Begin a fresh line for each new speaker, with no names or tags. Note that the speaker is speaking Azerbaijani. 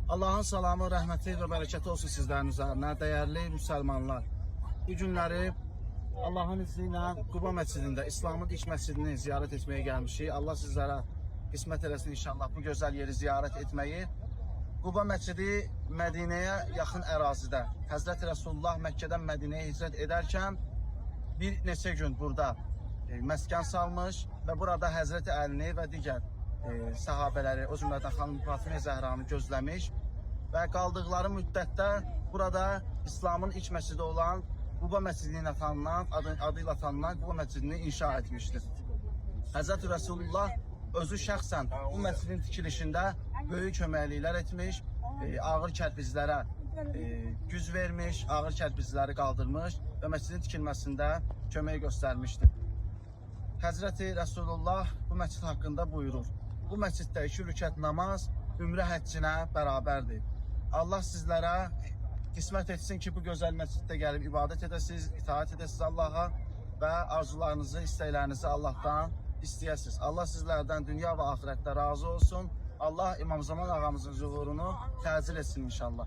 Allah'ın salamı, rəhməti və bərəkəti olsun sizlərin üzərinə, dəyərli müsəlmanlar. Bu günləri Allahın izni ilə Quba məscidində, İslamın ilk məscidini ziyarət etməyə gəlmişik. Allah sizlərə qismət eləsin inşallah bu gözəl yeri ziyarət etməyi. Quba məscidi Mədinəyə yaxın ərazidə. Həzrəti Rəsulullah Məkkədən Mədinəyə hicrət edərkən bir neçə gün burada məskən salmış və burada Həzrəti Əlini və digər səhabələri, o cümlədən xanım Fatimə Zəhranı gözləmiş və qaldıqları müddətdə burada İslamın ilk məscidi olan Quba məscidi ilə tanınan, adıyla tanınan Quba məscidini inşa etmişdir. Həzrəti Rəsulullah özü şəxsən bu məscidin tikilişində böyük köməkliklər etmiş, ağır kərpiclərə güc vermiş, ağır kərpicləri qaldırmış və məscidin tikilməsində kömək göstərmişdir. Həzrəti Rəsulullah bu məscid haqqında buyurur: bu məsciddə 2 rükət namaz ümrə həccinə bərabərdir. Allah sizlərə qismət etsin ki, bu gözəl məsciddə gəlib ibadət edəsiniz, itaat edəsiniz Allaha və arzularınızı, istəklərinizi Allahdan istəyəsiniz. Allah sizlərdən dünya və axirətdə razı olsun. Allah İmam Zaman ağamızın zuhurunu təcil etsin inşallah.